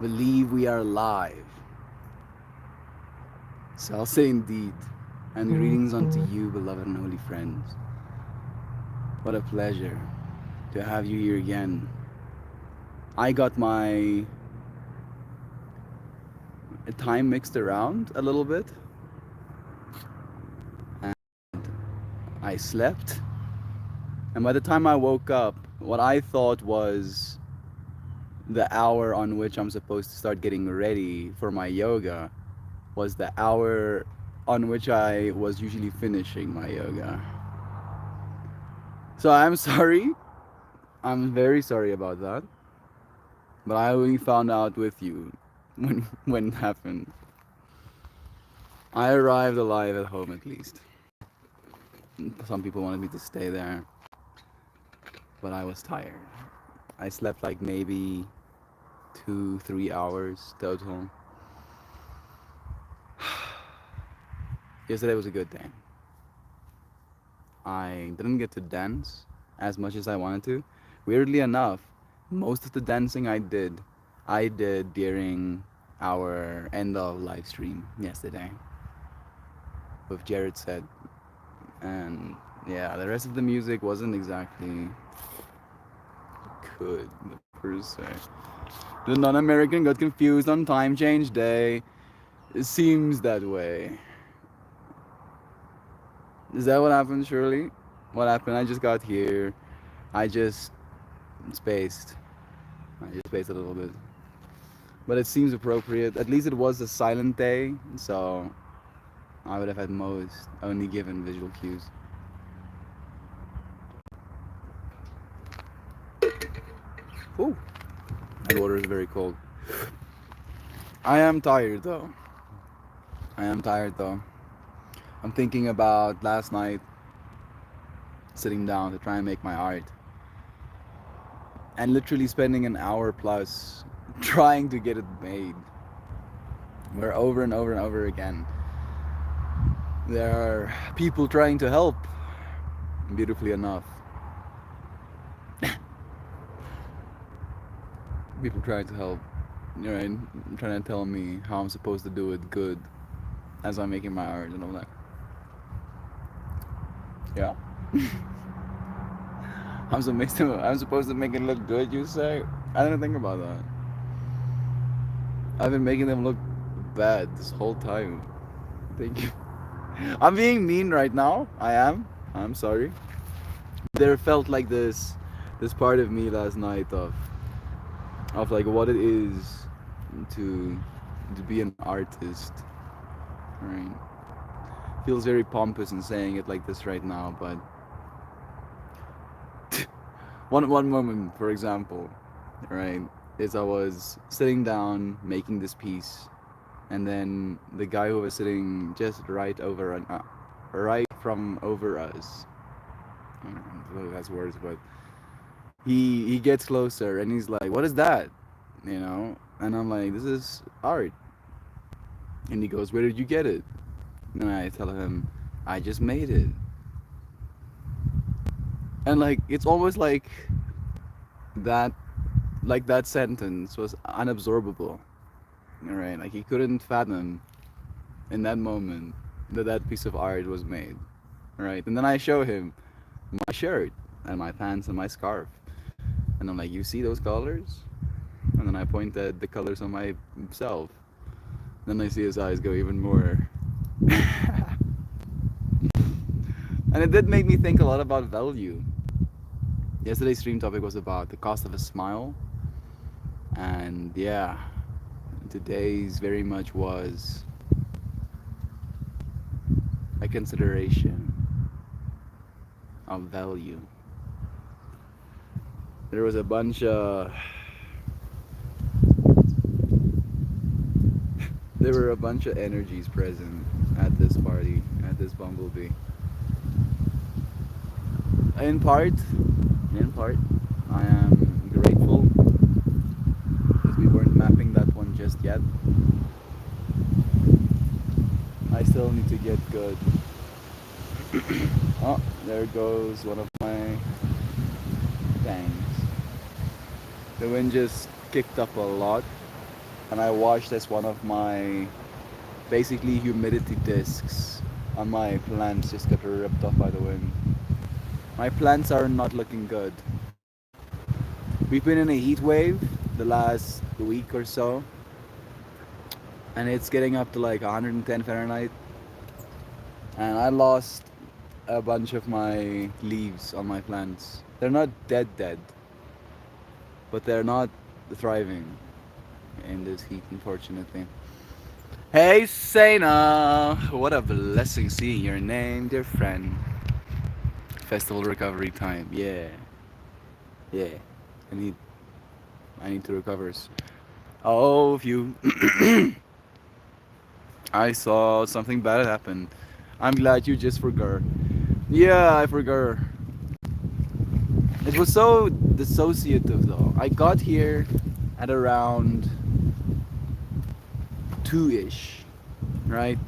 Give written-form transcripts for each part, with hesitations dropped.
believe we are live. So I'll say indeed, and greetings unto you, beloved and holy friends. What a pleasure to have you here again. I got my time mixed around a little bit, and I slept. And by the time I woke up, what I thought was the hour on which I'm supposed to start getting ready for my yoga was the hour on which I was usually finishing my yoga. So I'm sorry. I'm very sorry about that. But I only found out with you when it happened. I arrived alive at home at least. Some people wanted me to stay there, but I was tired. I slept like maybe 2, 3 hours total. Yesterday was a good day. I didn't get to dance as much as I wanted to. Weirdly enough, most of the dancing I did during our end of live stream yesterday with Jared said. And yeah, the rest of the music wasn't exactly good per se. The non-American got confused on time change day. It seems that way. Is that what happened, Shirley? What happened? I just got here. I just spaced. I just spaced a little bit. But it seems appropriate. At least it was a silent day, so I would have at most only given visual cues. Ooh, that water is very cold. I am tired though. I am tired though. I'm thinking about last night sitting down to try and make my art and literally spending an hour plus trying to get it made. Where over and over and over again there are people trying to help, beautifully enough. People trying to help, right? Trying to tell me how I'm supposed to do it good as I'm making my art, and I'm like, yeah. I'm supposed to make it look good, you say? I didn't think about that. I've been making them look bad this whole time. Thank you. I'm being mean right now. I am. I'm sorry. There felt like this part of me last night of like what it is to be an artist. Right? Feels very pompous in saying it like this right now, but one moment, for example, right, is I was sitting down making this piece, and then the guy who was sitting just right from over us. I don't know if that's words, but he gets closer and he's like, "What is that?" You know, and I'm like, "This is art." And he goes, "Where did you get it?" And I tell him, "I just made it." And like it's almost that like that sentence was unabsorbable, right? Like he couldn't fathom in that moment that that piece of art was made, right? And then I show him my shirt and my pants and my scarf, and I'm like, "You see those colors?" And then I point at the colors on myself. Then I see his eyes go even more. And it did make me think a lot about value. Yesterday's stream topic was about the cost of a smile. And yeah, today's very much was a consideration of value. There was a bunch of there were a bunch of energies present at this party, at this bumblebee. In part, in part, I am grateful because we weren't mapping that one just yet. I still need to get good. Oh, there goes one of my bangs. The wind just kicked up a lot. and I watched as one of my basically humidity discs on my plants just got ripped off by the wind. My plants are not looking good. We've been in a heat wave the last week or so, and it's getting up to like 110 Fahrenheit. And I lost a bunch of my leaves on my plants. They're not dead, but they're not thriving in this heat, unfortunately. Hey, Sena! What a blessing seeing your name, dear friend. Festival recovery time. Yeah, yeah. I need, I need to recover. Oh, if you, I saw something bad happen. I'm glad you just forgot. Yeah, I forgot. It was so dissociative though. I got here at around 2-ish, right?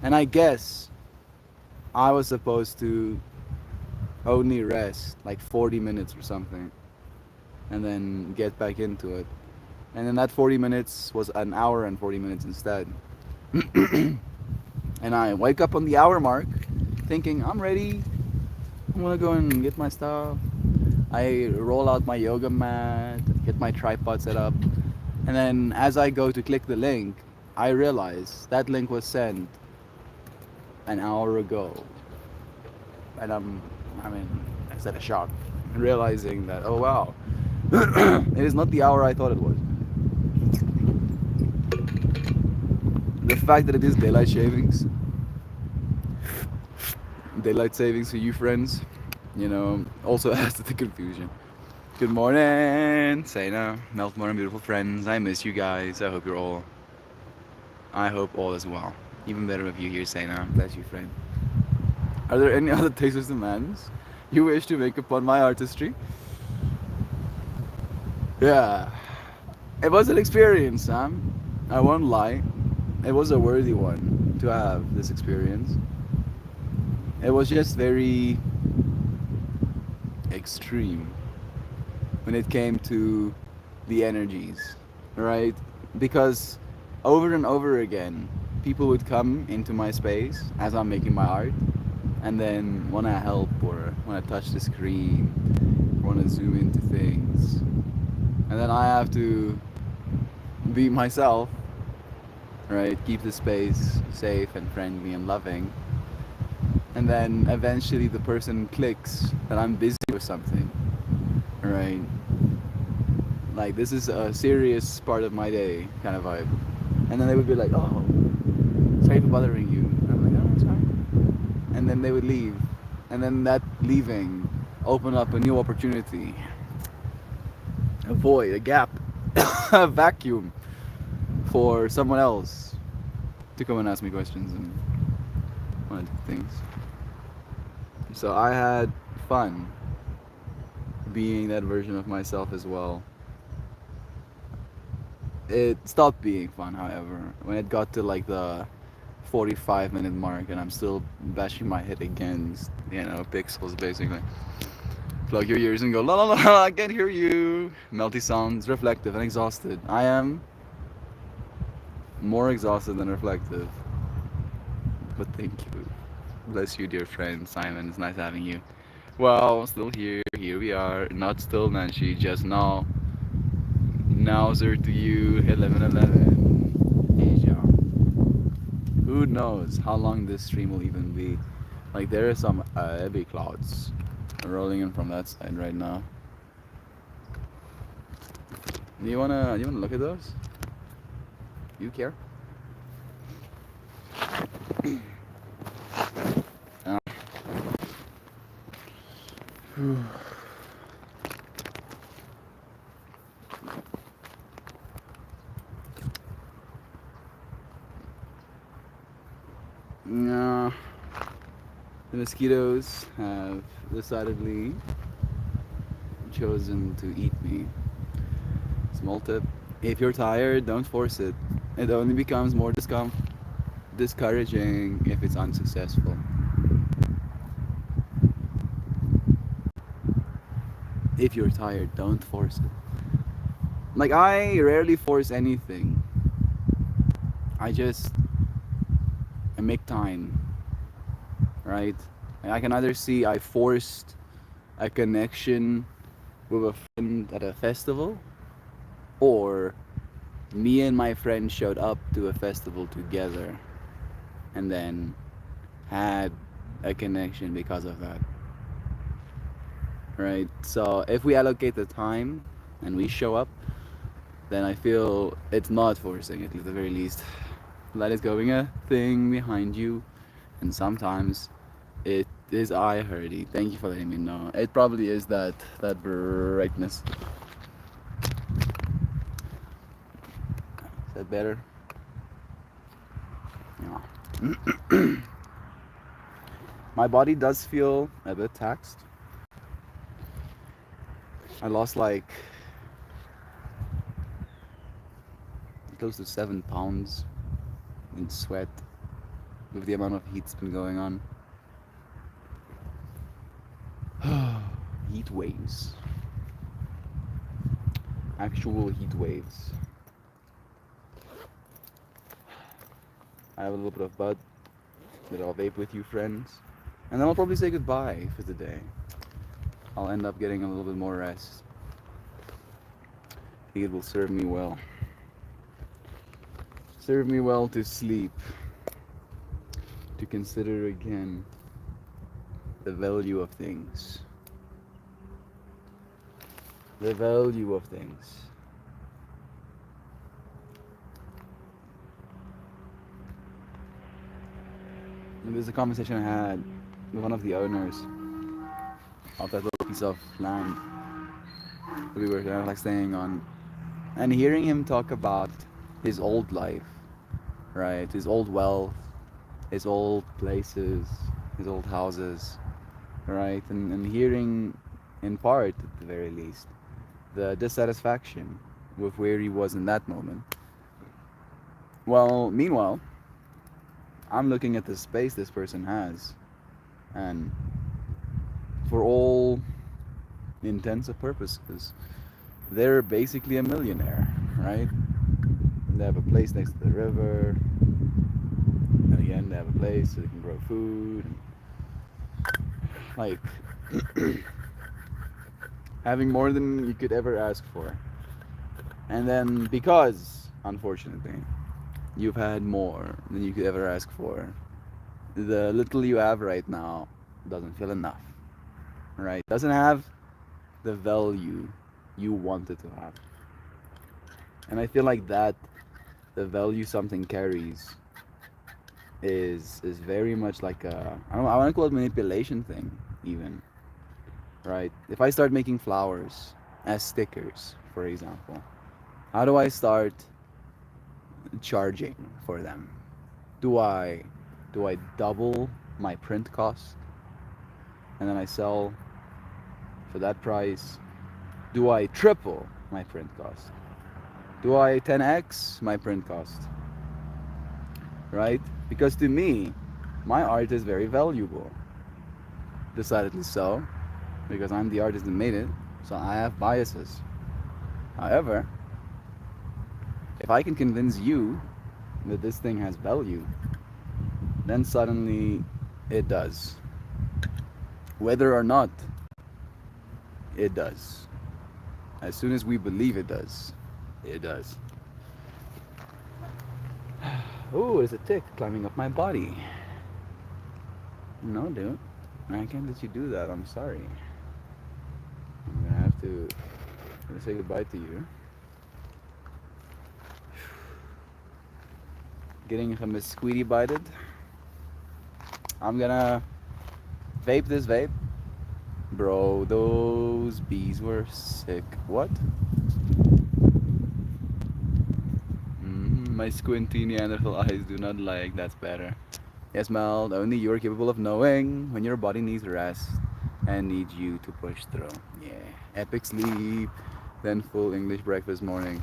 And I guess I was supposed to only rest like 40 minutes or something and then get back into it. And then that 40 minutes was an hour and 40 minutes instead. And I wake up on the hour mark thinking, I'm ready. I'm gonna go and get my stuff. I roll out my yoga mat, get my tripod set up, and then as I go to click the link, I realize that link was sent an hour ago. And I'm in a set of shock, realizing that, oh wow, it is not the hour I thought it was. The fact that it is daylight savings for you friends, also adds to the confusion. Good morning, Sana, Melt More and beautiful friends. I miss you guys. I hope all is well. Even better of you here, Sana. Bless you, friend. Are there any other tastes demands you wish to make upon my artistry? Yeah, it was an experience, Sam. I won't lie. It was a worthy one to have this experience. It was just very extreme when it came to the energies, right? Because over and over again, people would come into my space as I'm making my art and then want to help or want to touch the screen, want to zoom into things. And then I have to be myself, right? Keep the space safe and friendly and loving. And then eventually the person clicks that I'm busy with something, right? Like this is a serious part of my day kind of vibe. And then they would be like, oh, sorry for bothering you. And I'm like, oh, it's fine. And then they would leave. And then that leaving opened up a new opportunity, a void, a gap, a vacuum for someone else to come and ask me questions and one of the things. So I had fun being that version of myself as well. It stopped being fun, however, when it got to like the 45-minute mark and I'm still bashing my head against, pixels basically. Plug your ears and go, la la la, I can't hear you. Melty sounds reflective and exhausted. I am more exhausted than reflective. But thank you. Bless you, dear friend Simon. It's nice having you. Well, still here. Here we are. Not still Nancy, just now. Nowser to you, 11:11. Asia. Who knows how long this stream will even be? Like there are some heavy clouds rolling in from that side right now. Do you wanna look at those? You care? Uh, no, the mosquitoes have decidedly chosen to eat me. Small tip: if you're tired, don't force it. It only becomes more discouraging if it's unsuccessful. If you're tired, don't force it. Like I rarely force anything I just I make time, right? And I can either see I forced a connection with a friend at a festival, or me and my friend showed up to a festival together and then had a connection because of that, right? So if we allocate the time and we show up, then I feel it's not forcing it at the very least. That is going a thing behind you, and sometimes it is I heardy. Thank you for letting me know. It probably is that brightness. Is that better? Yeah. My body does feel a bit taxed. I lost like close to 7 pounds in sweat with the amount of heat's been going on. Heat waves. Actual heat waves. I have a little bit of bud that I'll vape with you, friends. And then I'll probably say goodbye for the day. I'll end up getting a little bit more rest. I think it will serve me well. Serve me well to sleep. To consider again the value of things. The value of things. And there's a conversation I had with one of the owners of that little piece of land that we were kind of like staying on, and hearing him talk about his old life, right? His old wealth, his old places, his old houses, right? And hearing, in part at the very least, the dissatisfaction with where he was in that moment. Well, meanwhile, I'm looking at the space this person has, and for all intents and purposes, they're basically a millionaire, right? They have a place next to the river, and again, they have a place so they can grow food. Like, having more than you could ever ask for. And then, because, unfortunately, you've had more than you could ever ask for, the little you have right now doesn't feel enough, right? Doesn't have the value you wanted to have. And I feel like that the value something carries is very much like a, I don't know, I want to call it manipulation thing even, right? If I start making flowers as stickers, for example, how do I start charging for them? Do I double my print cost and then I sell for that price? Do I triple my print cost? Do I 10x my print cost? Right? Because to me, my art is very valuable. Decidedly so, because I'm the artist that made it, so I have biases. However, if I can convince you that this thing has value, then suddenly it does. Whether or not it does. As soon as we believe it does, it does. Oh, there's a tick climbing up my body. No, dude. I can't let you do that. I'm sorry. I'm gonna have to say goodbye to you. Getting squeedy bited. I'm gonna vape this vape. Bro, those bees were sick. What? My squinty Neanderthal eyes do not like. That's better. Yes, Mel, only you're capable of knowing when your body needs rest and needs you to push through. Yeah. Epic sleep, then full English breakfast morning.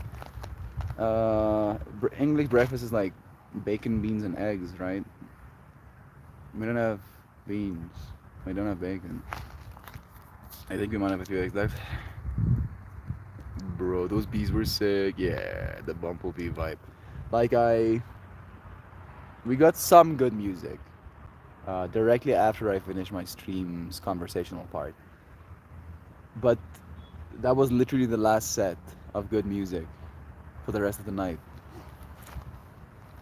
English breakfast is like bacon, beans, and eggs, right? We don't have beans. We don't have bacon. I think we might have a few eggs left. Bro, those bees were sick. Yeah, the bumblebee vibe. Like We got some good music directly after I finished my stream's conversational part. But that was literally the last set of good music for the rest of the night.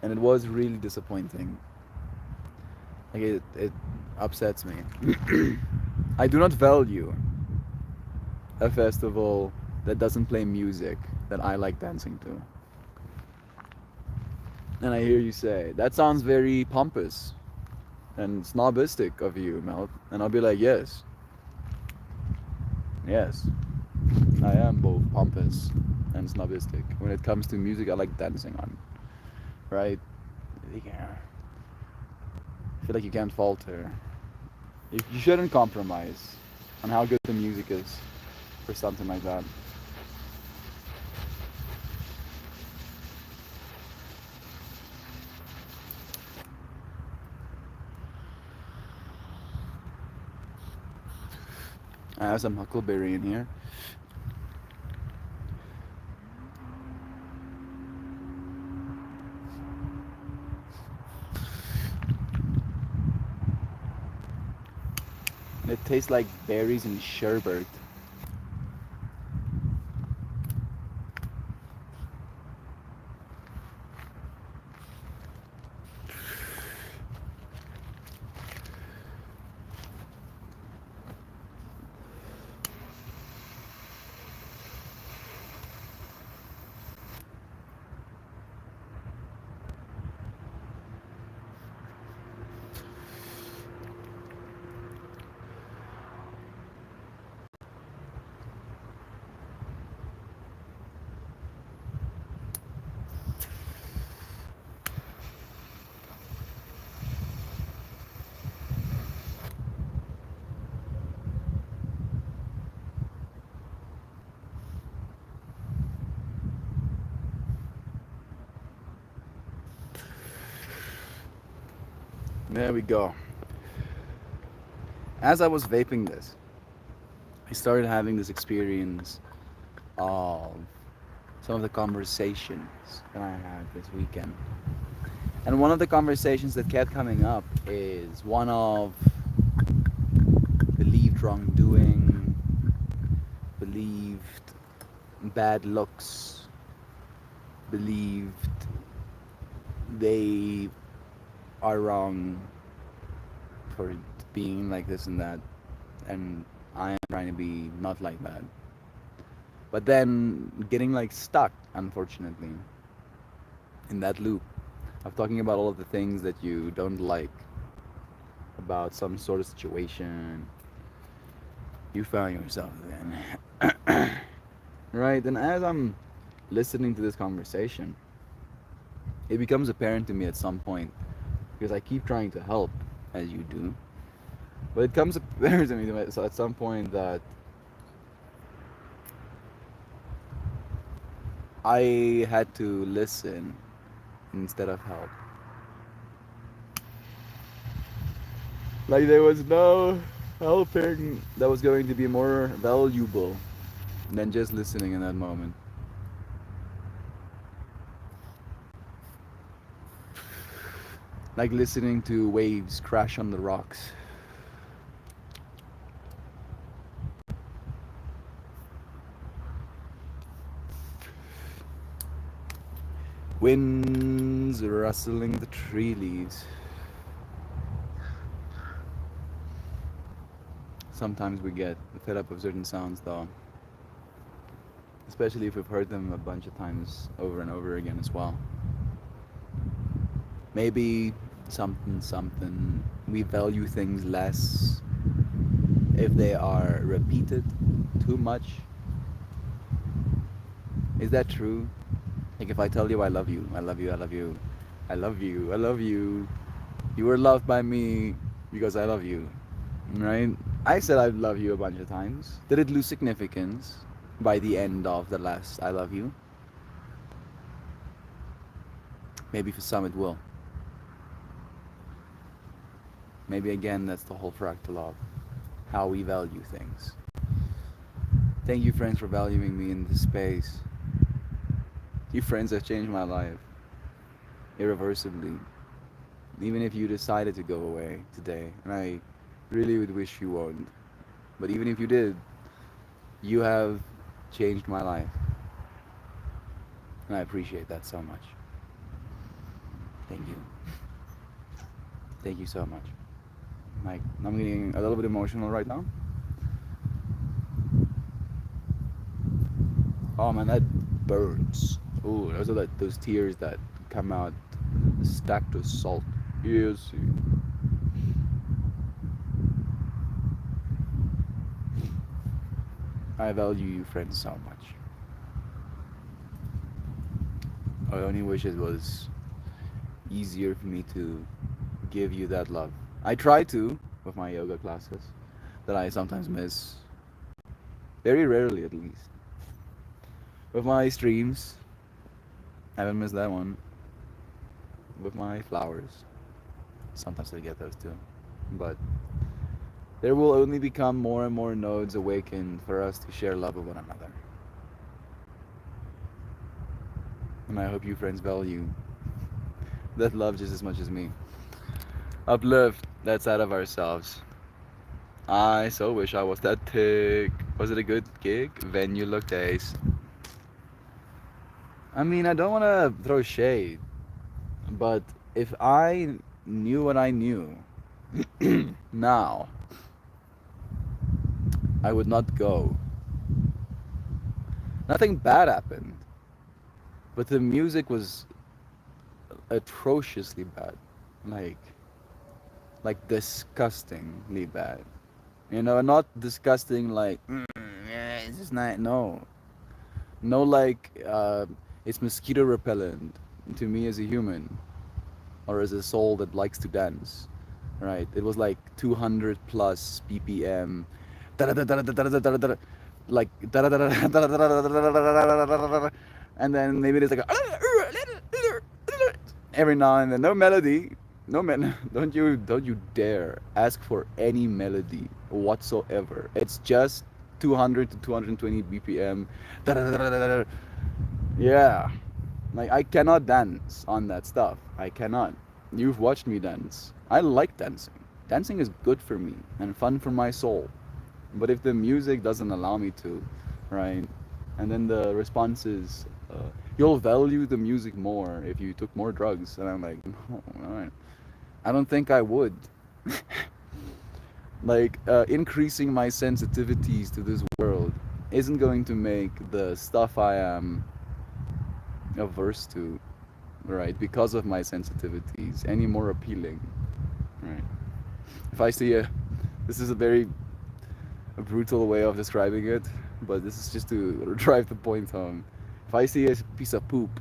And it was really disappointing. Like it upsets me. I do not value a festival that doesn't play music that I like dancing to. And I hear you say, that sounds very pompous and snobistic of you, Mel. And I'll be like, yes, yes, I am both pompous and snobistic. When it comes to music I like dancing on, right? Yeah. I feel like you can't falter. You shouldn't compromise on how good the music is for something like that. I have some huckleberry in here. And it tastes like berries and sherbet. There we go. As I was vaping this, I started having this experience of some of the conversations that I had this weekend. And one of the conversations that kept coming up is one of believed wrongdoing, believed bad looks, believed they are wrong for being like this and that, and I am trying to be not like that. But then getting like stuck, unfortunately, in that loop of talking about all of the things that you don't like about some sort of situation you found yourself in. Right? And as I'm listening to this conversation, it becomes apparent to me at some point, because I keep trying to help, as you do, but it comes apparent to me at some point that I had to listen instead of help. Like there was no helping that was going to be more valuable than just listening in that moment. Like listening to waves crash on the rocks. Winds rustling the tree leaves. Sometimes we get fed up of certain sounds though. Especially if we've heard them a bunch of times over and over again as well. Maybe something. We value things less if they are repeated too much. Is that true? Like if I tell you I love you, I love you, I love you, I love you, I love you, you were loved by me because I love you, right? I said I love you a bunch of times. Did it lose significance by the end of the last I love you? Maybe for some it will. Maybe again that's the whole fractal of how we value things. Thank you friends for valuing me in this space. You friends have changed my life irreversibly. Even if you decided to go away today, and I really would wish you won't. But even if you did, you have changed my life, and I appreciate that so much. Thank you. Thank you so much. Like, I'm getting a little bit emotional right now. Oh man, that burns. Ooh, those are those tears that come out stacked with salt. Yes. I value you, friends, so much. I only wish it was easier for me to give you that love. I try to with my yoga classes that I sometimes miss, very rarely at least. With my streams, I haven't missed that one. With my flowers, sometimes I get those too. But there will only become more and more nodes awakened for us to share love with one another. And I hope you friends value that love just as much as me. Uplift that side of ourselves. I so wish I was that tick. Was it a good gig? Venue looked ace. I mean, I don't want to throw shade, but if I knew what I knew now, I would not go. Nothing bad happened, but the music was atrociously bad. Like, like disgustingly bad. You know, not disgusting like, yeah, it's just not, no. No, like, it's mosquito repellent to me as a human or as a soul that likes to dance, right? It was like 200 plus BPM, like, and then maybe there's like every now and then, no melody, no man, don't you dare ask for any melody whatsoever. It's just 200 to 220 BPM. Yeah, like I cannot dance on that stuff. I cannot. You've watched me dance. I like dancing. Dancing is good for me and fun for my soul. But if the music doesn't allow me to, right? And then the response is, you'll value the music more if you took more drugs. And I'm like, no, all right. I don't think I would. Like, increasing my sensitivities to this world isn't going to make the stuff I am averse to, right, because of my sensitivities, any more appealing, right? If I see a, this is a very brutal way of describing it, but this is just to drive the point home. If I see a piece of poop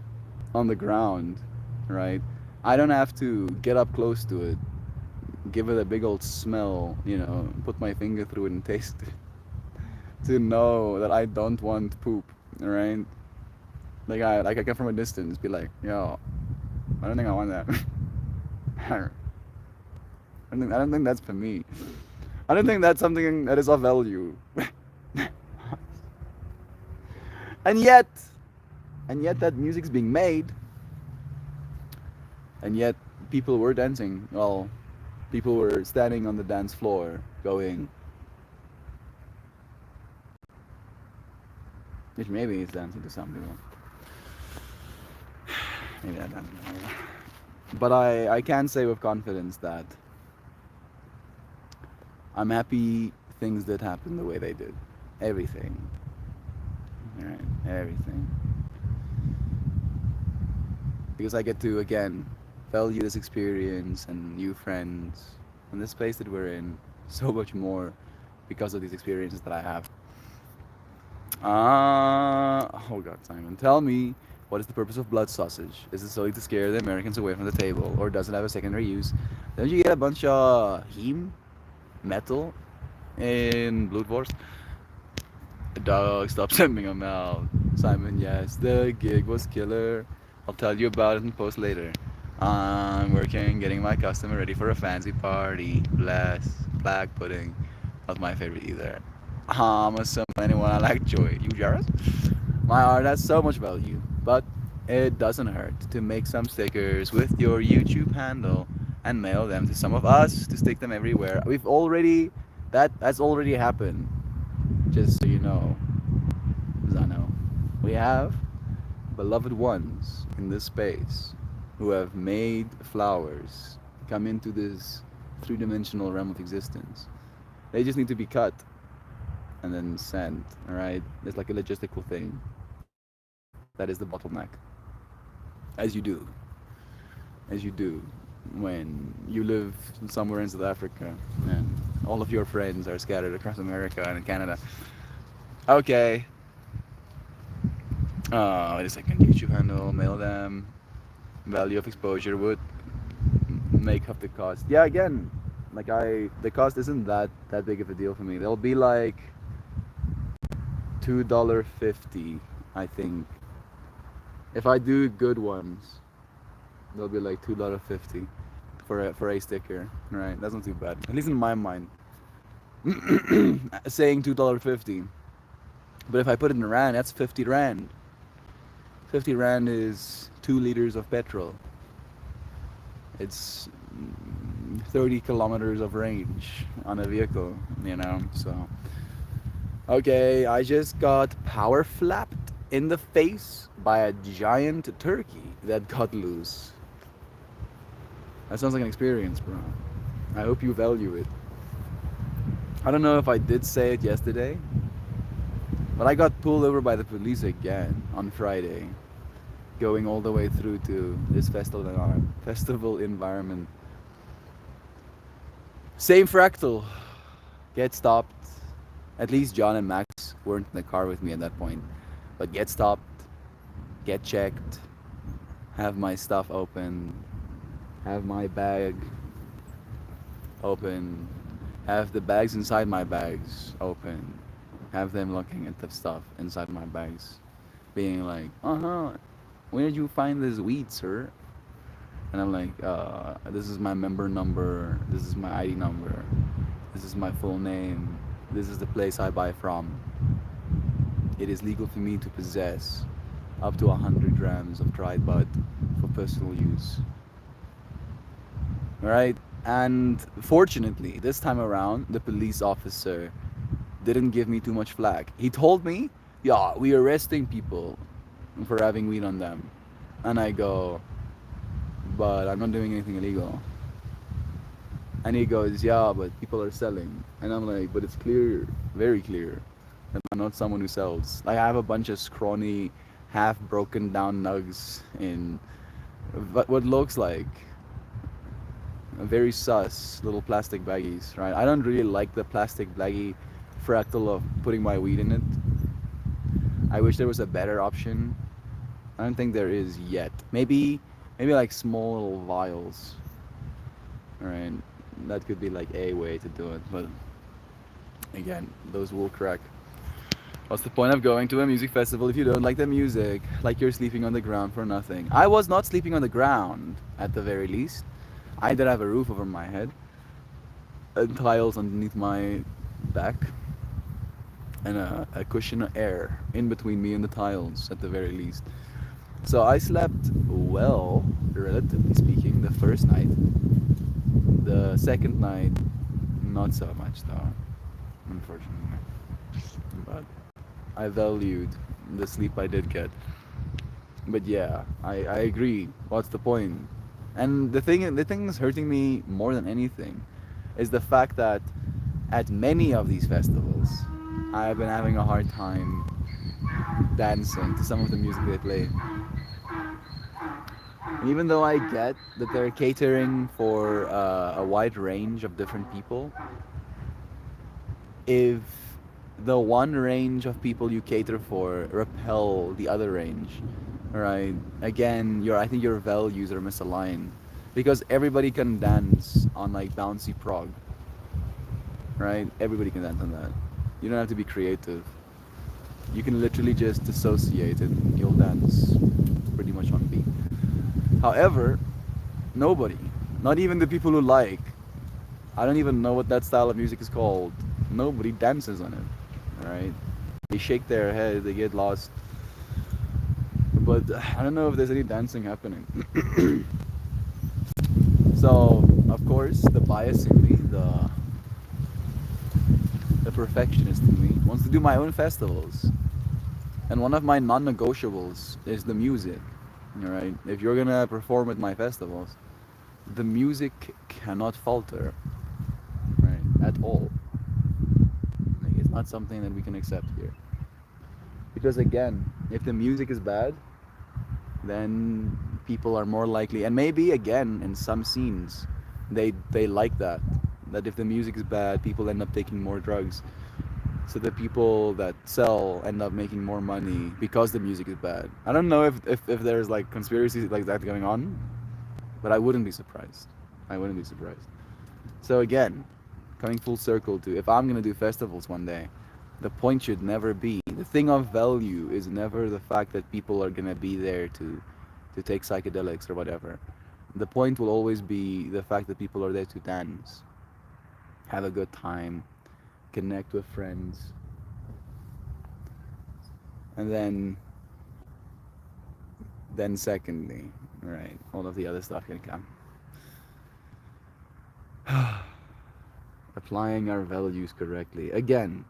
on the ground, right, I don't have to get up close to it, give it a big old smell, put my finger through it and taste it to know that I don't want poop, right? Like I come from a distance, be like, yo, I don't think I want that. I don't think that's for me. I don't think that's something that is of value. and yet, and yet that music's being made, and yet people were dancing. Well, people were standing on the dance floor, going, which maybe is dancing to some people. Maybe I don't know. But I can say with confidence that I'm happy things did happen the way they did. Everything. Alright, everything. Because I get to, again, value this experience and new friends and this space that we're in so much more because of these experiences that I have. Oh God, Simon, tell me, what is the purpose of blood sausage? Is it solely to scare the Americans away from the table, or does it have a secondary use? Don't you get a bunch of heme metal in Blood Wars? Dog, stop sending them out. Simon, yes, the gig was killer. I'll tell you about it in post later. I'm working, getting my customer ready for a fancy party. Bless. Black pudding. Not my favorite either. I'm assuming anyone I like joy. You jealous? My art has so much value, but it doesn't hurt to make some stickers with your YouTube handle and mail them to some of us to stick them everywhere. We've already that's already happened. Just so you know, Zano, we have beloved ones in this space who have made flowers come into this three-dimensional realm of existence. They just need to be cut and then sent. All right, it's like a logistical thing. That is the bottleneck. As you do, as you do, when you live somewhere in South Africa and all of your friends are scattered across America and Canada. Okay. Wait a second. YouTube handle, mail them. Value of exposure would make up the cost. Yeah, again, the cost isn't that big of a deal for me. They'll be like $2.50, I think. If I do good ones, they'll be like $2.50 for a sticker. Right? That's not too bad. At least in my mind. Saying $2.50. But if I put it in rand, that's 50 rand. 50 rand is 2 liters of petrol. It's 30 kilometers of range on a vehicle, you know. So okay, I just got power flapped in the face by a giant turkey that got loose. That sounds like an experience, bro. I hope you value it. I don't know if I did say it yesterday, but I got pulled over by the police again on Friday, going all the way through to this festival environment. Same fractal. Get stopped. At least John and Max weren't in the car with me at that point. But get stopped, get checked, have my stuff open, have my bag open, have the bags inside my bags open, have them looking at the stuff inside my bags, being like, where did you find this weed, sir? And I'm like, this is my member number, this is my ID number, this is my full name, this is the place I buy from. It is legal for me to possess up to 100 grams of dried bud for personal use. Alright? And fortunately, this time around, the police officer didn't give me too much flack. He told me, yeah, we're arresting people for having weed on them. And I go, but I'm not doing anything illegal. And he goes, yeah, but people are selling. And I'm like, but it's clear, very clear, that I'm not someone who sells. Like, I have a bunch of scrawny, half broken down nugs in what looks like very sus little plastic baggies, right? I don't really like the plastic baggie fractal of putting my weed in it. I wish there was a better option. I don't think there is yet. Maybe like small little vials. Alright, that could be like a way to do it, but again, those will crack. What's the point of going to a music festival if you don't like the music? Like you're sleeping on the ground for nothing. I was not sleeping on the ground, at the very least. I did have a roof over my head, and tiles underneath my back, and a cushion of air in between me and the tiles, at the very least. So I slept well, relatively speaking, the first night. The second night, not so much though, unfortunately. But I valued the sleep I did get. But yeah, I agree. What's the point? And the thing that's hurting me more than anything is the fact that at many of these festivals, I've been having a hard time dancing to some of the music they play. And even though I get that they're catering for a wide range of different people, if the one range of people you cater for repel the other range, right? Again, I think your values are misaligned, because everybody can dance on like bouncy prog, right? Everybody can dance on that. You don't have to be creative. You can literally just dissociate and you'll dance pretty much on beat. However, nobody, not even the people who like, I don't even know what that style of music is called, nobody dances on it, right? They shake their head, they get lost. But I don't know if there's any dancing happening. So, of course, the bias in me, the perfectionist in me, wants to do my own festivals. And one of my non-negotiables is the music. All right, if you're gonna perform at my festivals, the music cannot falter, right, at all. Like, it's not something that we can accept here. Because again, if the music is bad, then people are more likely, and maybe again in some scenes, they like that. That if the music is bad, people end up taking more drugs. So the people that sell end up making more money because the music is bad. I don't know if there's like conspiracies like that going on, but I wouldn't be surprised. I wouldn't be surprised. So again, coming full circle to if I'm gonna do festivals one day, the point should never be the thing of value is never the fact that people are gonna be there to take psychedelics or whatever. The point will always be the fact that people are there to dance, have a good time, connect with friends, and then secondly, right, all of the other stuff can come. Applying our values correctly. Again,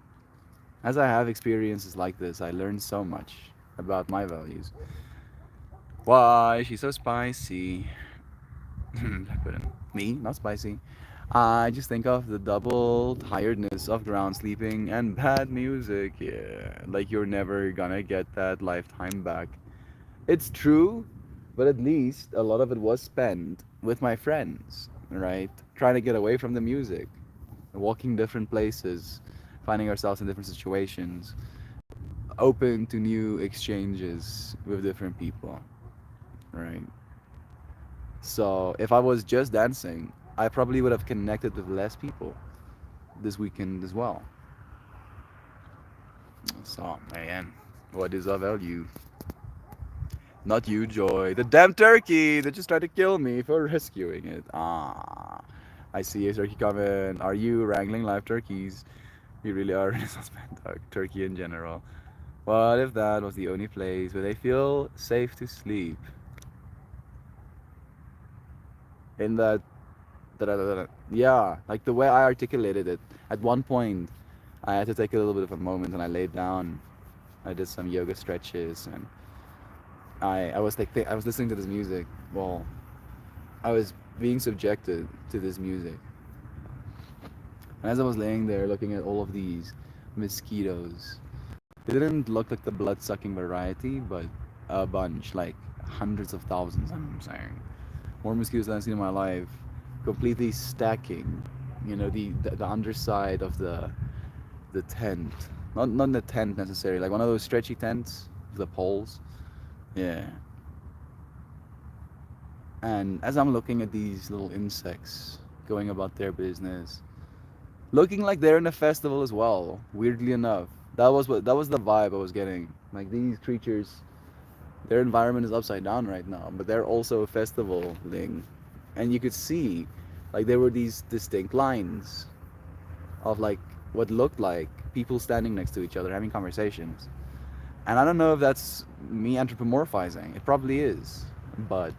as I have experiences like this, I learn so much about my values. Why she's so spicy? I couldn't. Me, not spicy. I just think of the double tiredness of ground sleeping and bad music. Yeah, like you're never gonna get that lifetime back. It's true, but at least a lot of it was spent with my friends, right? Trying to get away from the music, walking different places, finding ourselves in different situations, open to new exchanges with different people, right? So if I was just dancing, I probably would have connected with less people this weekend as well. So, man, what is our value? Not you, Joy. The damn turkey that just tried to kill me for rescuing it. Ah, I see a turkey coming. Are you wrangling live turkeys? You really are a Renaissance man dog. Turkey in general. What if that was the only place where they feel safe to sleep? In that, yeah, like the way I articulated it. At one point, I had to take a little bit of a moment and I laid down. I did some yoga stretches and I was like, I was listening to this music. Well, I was being subjected to this music. And as I was laying there looking at all of these mosquitoes, they didn't look like the blood sucking variety, but a bunch, like hundreds of thousands, I'm saying. More mosquitoes than I've seen in my life, completely stacking, the underside of the tent. Not the tent necessarily, like one of those stretchy tents, the poles. Yeah. And as I'm looking at these little insects going about their business, looking like they're in a festival as well. Weirdly enough, that was the vibe I was getting. Like these creatures, their environment is upside down right now, but they're also a festival thing, and you could see, like there were these distinct lines of like what looked like people standing next to each other having conversations. And I don't know if that's me anthropomorphizing. It probably is, but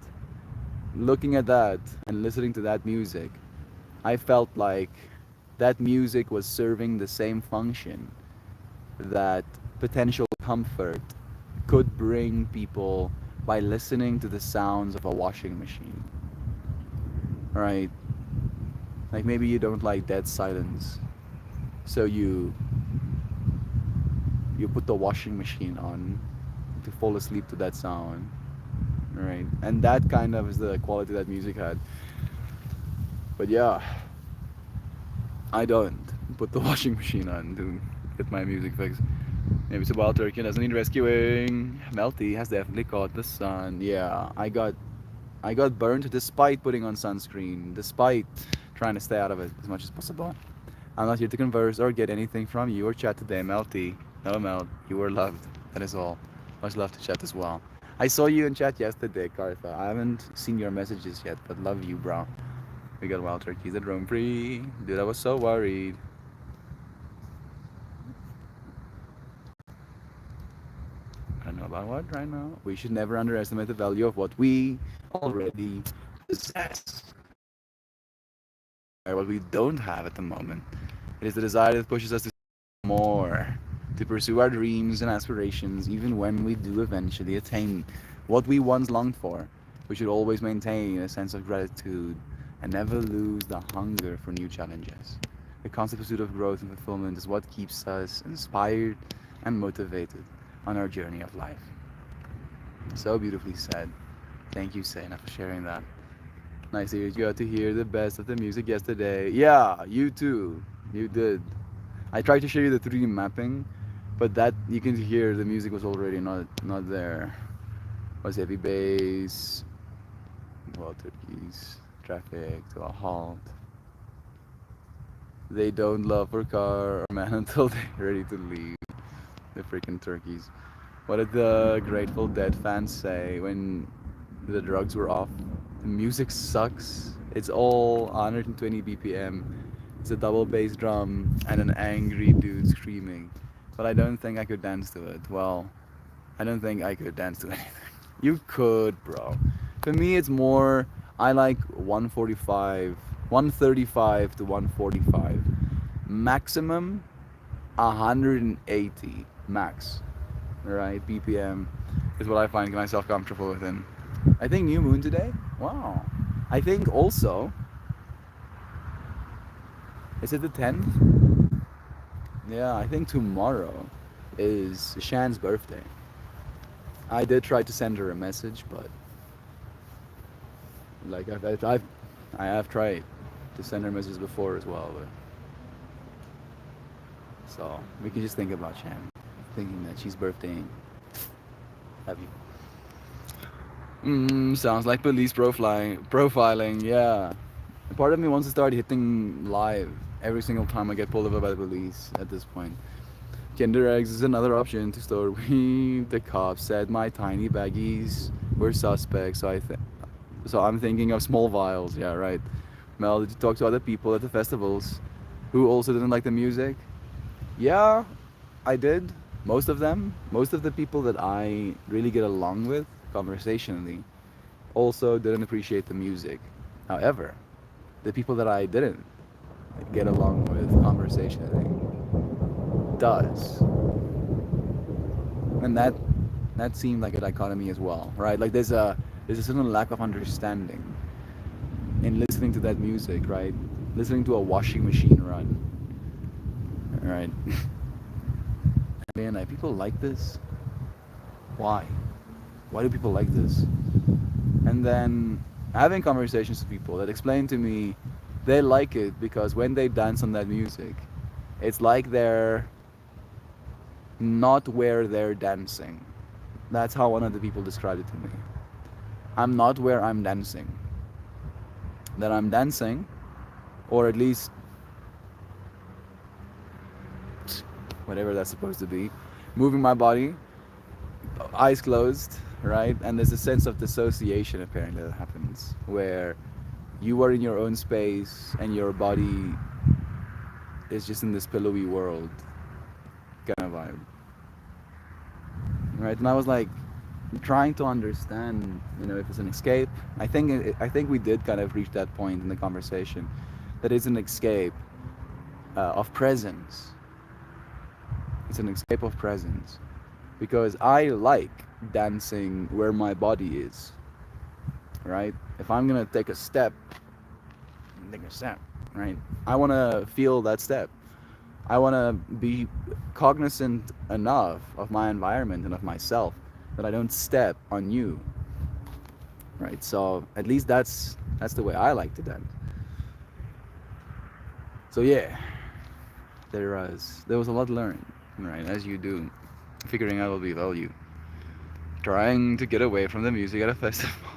looking at that and listening to that music, I felt like that music was serving the same function that potential comfort could bring people by listening to the sounds of a washing machine. Right? Like maybe you don't like dead silence, so you put the washing machine on to fall asleep to that sound. Right? And that kind of is the quality that music had. But yeah, I don't put the washing machine on to get my music fix. Maybe it's a wild turkey and doesn't need rescuing. Melty has definitely caught the sun. Yeah, I got burned despite putting on sunscreen, despite trying to stay out of it as much as possible. I'm not here to converse or get anything from you or chat today, Melty. No, Melt, you were loved. That is all. Much love to chat as well. I saw you in chat yesterday, Cartha. I haven't seen your messages yet, but love you, bro. We got wild turkeys that roam free. Dude, I was so worried. I don't know about what right now. We should never underestimate the value of what we already possess. what we don't have at the moment. It is the desire that pushes us to more, to pursue our dreams and aspirations, even when we do eventually attain what we once longed for. We should always maintain a sense of gratitude and never lose the hunger for new challenges. The constant pursuit of growth and fulfillment is what keeps us inspired and motivated on our journey of life. So beautifully said. Thank you, Sena, for sharing that. Nice that you got to hear the best of the music yesterday. Yeah, you too. You did. I tried to show you the 3D mapping, but that you can hear the music was already not there. Was heavy bass, wild turkeys, traffic to a halt. They don't love her car or man until they're ready to leave. The freaking turkeys. What did the Grateful Dead fans say when the drugs were off? The music sucks. It's all 120 BPM. It's a double bass drum and an angry dude screaming. But I don't think I could dance to it. Well, I don't think I could dance to anything. You could, bro. For me, it's more. I like 145, 135 to 145. Maximum 180 max. Right, BPM is what I find myself comfortable within. I think New Moon today. Wow. I think also. Is it the 10th? Yeah, I think tomorrow is Shan's birthday. I did try to send her a message, but like I have tried to send her messages before as well. But, so we can just think about Shan, thinking that she's birthdaying. Have you? Sounds like police profiling. Yeah. A part of me wants to start hitting live every single time I get pulled over by the police. At this point, Kinder eggs is another option to store weed. The cops said my tiny baggies were suspects, so I'm thinking of small vials. Yeah, right. Mel, did you talk to other people at the festivals who also didn't like the music? Yeah, I did. Most of them, most of the people that I really get along with conversationally, also didn't appreciate the music. However, the people that I didn't get along with conversationally does, and that seemed like a dichotomy as well, right? Like there's a certain lack of understanding in listening to that music, right? Listening to a washing machine run, right? Man, like, people like this. Why? Why do people like this? And then having conversations with people that explain to me they like it because when they dance on that music, it's like they're not where they're dancing. That's how one of the people described it to me. I'm not where I'm dancing. That I'm dancing, or at least whatever that's supposed to be, moving my body, eyes closed, right? And there's a sense of dissociation apparently that happens where you are in your own space and your body is just in this pillowy world kind of vibe, right? And I was like trying to understand, if it's an escape. I think we did kind of reach that point in the conversation that it's an escape of presence. It's an escape of presence because I like dancing where my body is, right? If I'm gonna take a step, right? I want to feel that step. I want to be cognizant enough of my environment and of myself that I don't step on you, right? So at least that's the way I like to dance. So yeah, there was a lot learned, right? As you do, figuring out what we value, trying to get away from the music at a festival.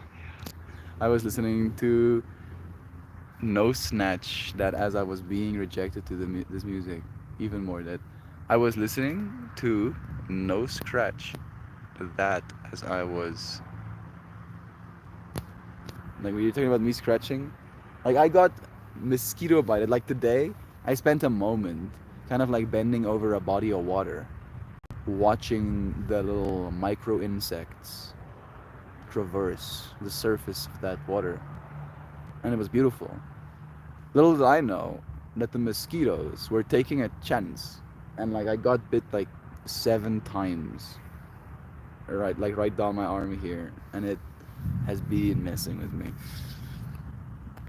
I was listening to No Snatch that as I was being rejected to this music, even more that I was listening to No Scratch that as I was like when you're talking about me scratching, like I got mosquito bited. Like today, I spent a moment kind of like bending over a body of water, watching the little micro insects traverse the surface of that water, and it was beautiful. Little did I know that the mosquitoes were taking a chance, and like I got bit like 7 times, right, like right down my arm here, and it has been messing with me.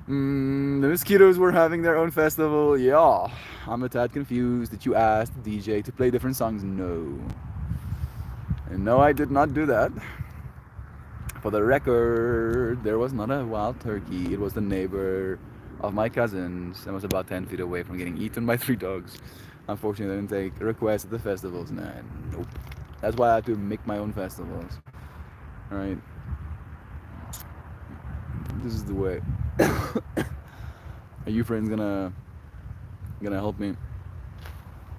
The mosquitoes were having their own festival. Yeah, I'm a tad confused that you asked the DJ to play different songs. No, and no, I did not do that. For the record, there was not a wild turkey. It was the neighbor of my cousins and was about 10 feet away from getting eaten by 3 dogs. Unfortunately, I didn't take requests at the festivals. Nah, nope. That's why I had to make my own festivals. Right? This is the way. Are you friends gonna help me?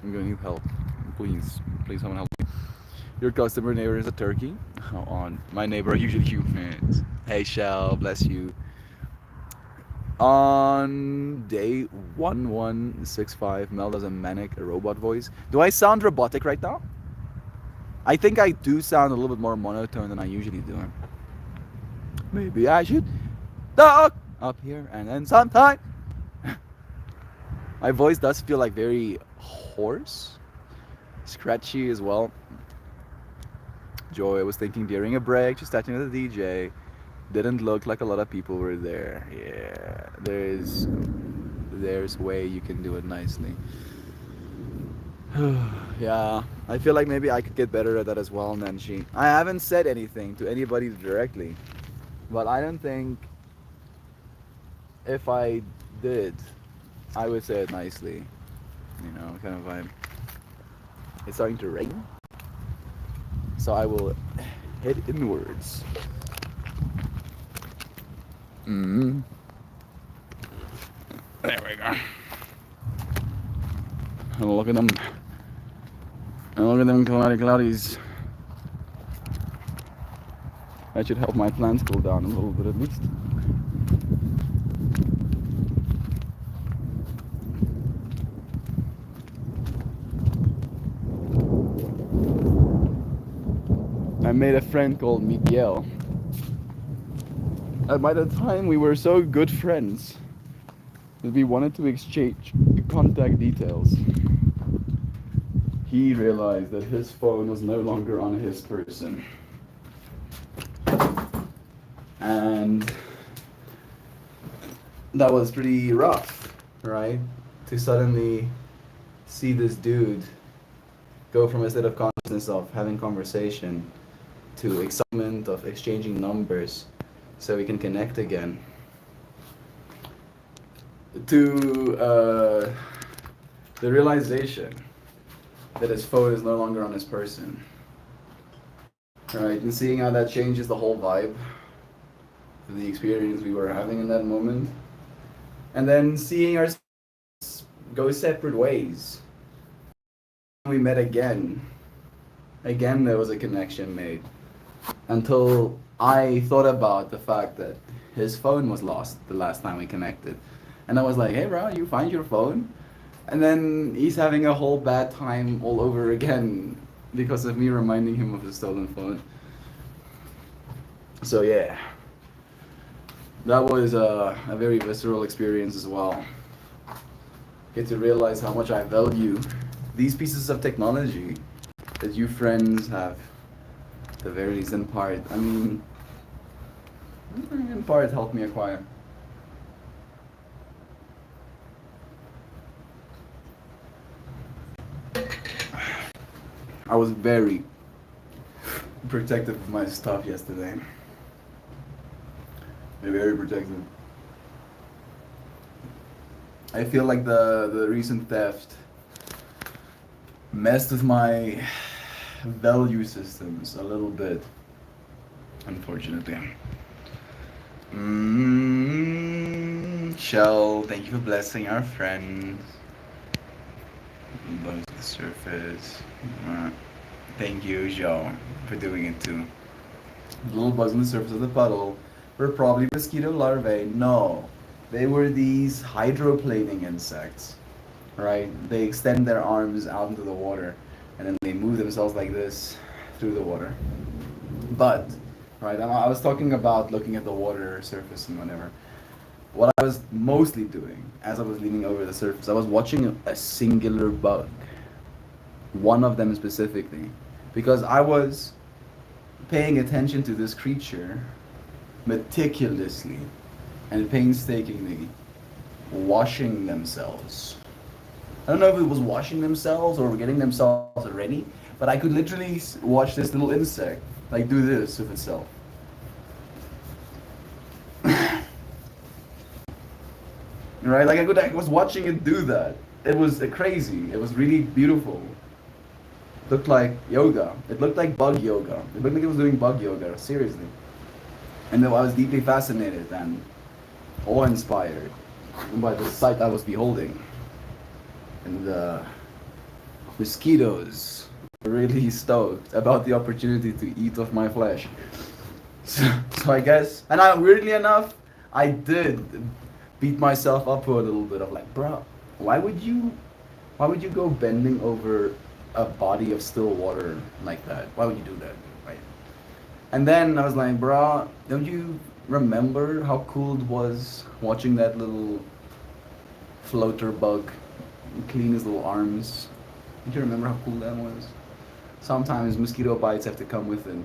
I'm gonna need help. Please, someone help me. Your customer neighbor is a turkey. How on? My neighbor are usually humans. Hey, Shell, bless you. On day 1165, Mel does a manic robot voice. Do I sound robotic right now? I think I do sound a little bit more monotone than I usually do. Maybe I should talk up here and then sometime. My voice does feel like very hoarse, scratchy as well. Joy was thinking during a break, just chatting with the DJ. Didn't look like a lot of people were there. Yeah, there's way you can do it nicely. Yeah, I feel like maybe I could get better at that as well, Nanshi. I haven't said anything to anybody directly, but I don't think if I did, I would say it nicely. You know, kind of vibe. It's starting to rain, so I will head inwards. Mm. There we go. And look at them. And look at them cloudies. That should help my plants cool down a little bit at least. I made a friend called Miguel. And by the time we were so good friends that we wanted to exchange contact details, he realized that his phone was no longer on his person. And that was pretty rough, right? To suddenly see this dude go from a state of consciousness of having conversation to excitement of exchanging numbers so we can connect again, to the realization that his phone is no longer on his person, right? And seeing how that changes the whole vibe of the experience we were having in that moment, and then seeing ourselves go separate ways. We met again. Again, there was a connection made. Until I thought about the fact that his phone was lost the last time we connected. And I was like, hey bro, you find your phone? And then he's having a whole bad time all over again because of me reminding him of his stolen phone. So yeah, that was a very visceral experience as well. Get to realize how much I value these pieces of technology that you friends have, the very least in part. I mean, in part helped me acquire. I was very protective of my stuff yesterday. Very protective. I feel like the recent theft messed with my value systems a little bit, unfortunately. Shell, thank you for blessing our friends. Buzz the surface. Thank you, Joe, for doing it too. Little bugs on the surface of the puddle were probably mosquito larvae. No, they were these hydroplaning insects, right? They extend their arms out into the water and then they move themselves like this through the water. But, right, I was talking about looking at the water surface and whatever. what I was mostly doing as I was leaning over the surface, I was watching a singular bug, one of them specifically, because I was paying attention to this creature meticulously and painstakingly washing themselves. I don't know if it was washing themselves or getting themselves ready, but I could literally watch this little insect like do this with itself. Right? Like I was watching it do that. It was crazy. It was really beautiful. It looked like yoga. It looked like bug yoga. It looked like it was doing bug yoga. Seriously. And though I was deeply fascinated and awe-inspired by the sight I was beholding. And the mosquitoes were really stoked about the opportunity to eat of my flesh. So I guess, and weirdly enough, I did beat myself up for a little bit of like, bro, why would you, why would you go bending over a body of still water like that? Why would you do that, right? And then I was like, bro, don't you remember how cool it was watching that little floater bug clean his little arms? Don't you remember how cool that was? Sometimes mosquito bites have to come with it.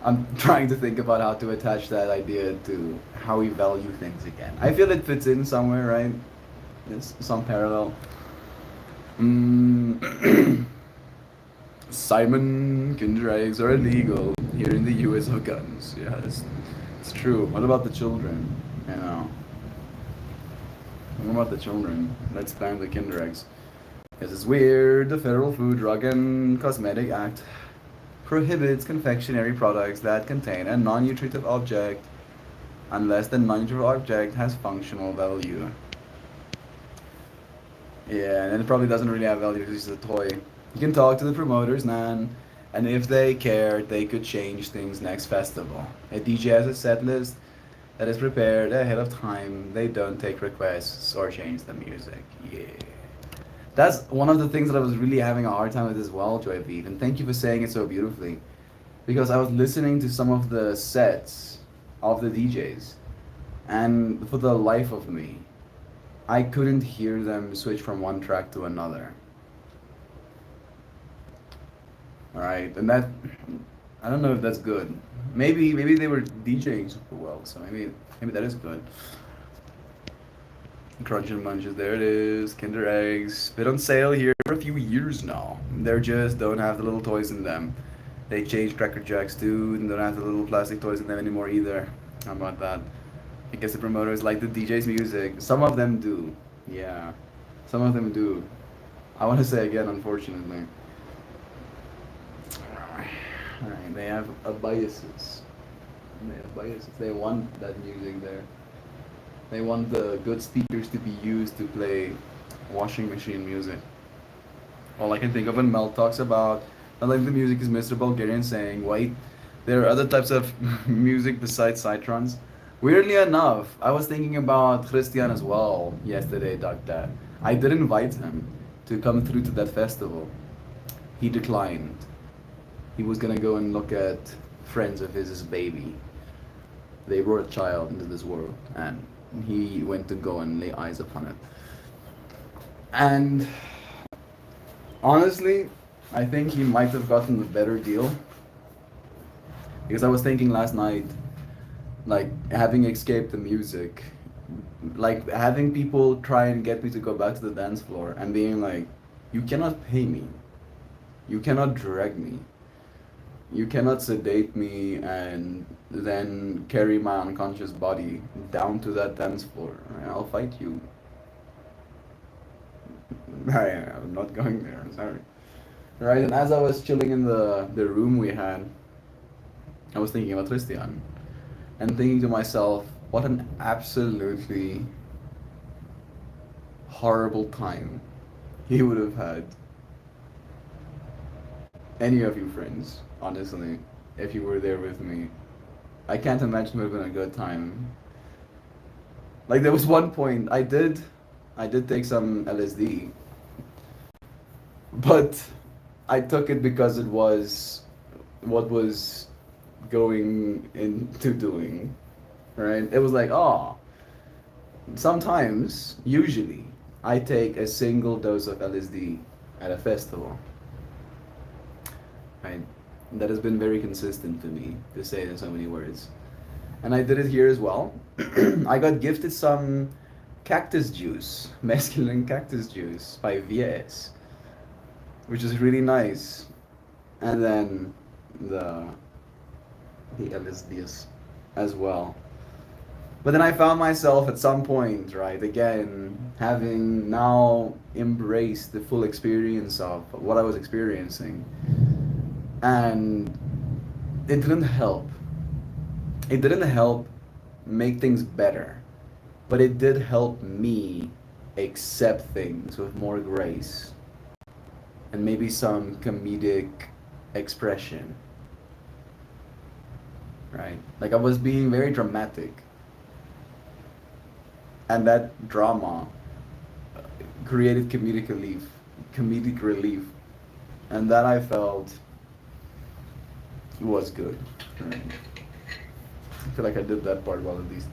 I'm trying to think about how to attach that idea to how we value things again. I feel it fits in somewhere, right? There's some parallel. Mm. Simon, Kinder eggs are illegal here in the US of guns. Yeah, it's true. What about the children? You know, what about the children? Let's ban the Kinder eggs. Because it's weird. The Federal Food, Drug, and Cosmetic Act prohibits confectionery products that contain a non-nutritive object unless the non-nutritive object has functional value. Yeah, and it probably doesn't really have value because it's a toy. You can talk to the promoters, man, and if they cared, they could change things next festival. A DJ has a set list that is prepared ahead of time. They don't take requests or change the music. Yeah. That's one of the things that I was really having a hard time with as well, Joy Beef, and thank you for saying it so beautifully. Because I was listening to some of the sets of the DJs, and for the life of me, I couldn't hear them switch from one track to another. Alright, and that, I don't know if that's good. Maybe they were DJing super well, so maybe that is good. Crunch and Munches, there it is. Kinder Eggs. Been on sale here for a few years now. They just don't have the little toys in them. They changed Cracker Jacks too, and don't have the little plastic toys in them anymore either. How about that? I guess the promoters like the DJ's music. Some of them do. Yeah. Some of them do. I want to say again, unfortunately. Alright, they have a biases. They have biases. They want that music there. They want the good speakers to be used to play washing machine music. All I can think of when Mel talks about, I like the music is Mr. Bulgarian saying, wait, there are other types of music besides Citrons. Weirdly enough, I was thinking about Christian as well yesterday, Doctor. I did invite him to come through to that festival. He declined. He was gonna go and look at friends of his baby. They brought a child into this world, and he went to go and lay eyes upon it. And honestly, I think he might have gotten a better deal. Because I was thinking last night, like having escaped the music, like having people try and get me to go back to the dance floor and being like, you cannot pay me. You cannot drag me. You cannot sedate me and then carry my unconscious body down to that dance floor. I'll fight you. I'm not going there, I'm sorry. Right, and as I was chilling in the room we had, I was thinking about Christian. And thinking to myself, what an absolutely horrible time he would have had. Any of you friends, honestly, if you were there with me. I can't imagine it would have been a good time. Like there was one point I did take some LSD, but I took it because it was what was going into doing. right? It was like, oh, sometimes, usually, I take a single dose of LSD at a festival, right? That has been very consistent for me, to say it in so many words. And I did it here as well. I got gifted some cactus juice, masculine cactus juice by VS, which is really nice. And then the the LSD as well. But then I found myself at some point, right, again, having now embraced the full experience of what I was experiencing. And it didn't help. It didn't help make things better, but it did help me accept things with more grace and maybe some comedic expression, right? Like I was being very dramatic, and that drama created comedic relief, and that I felt was good. Right? I feel like I did that part well at least.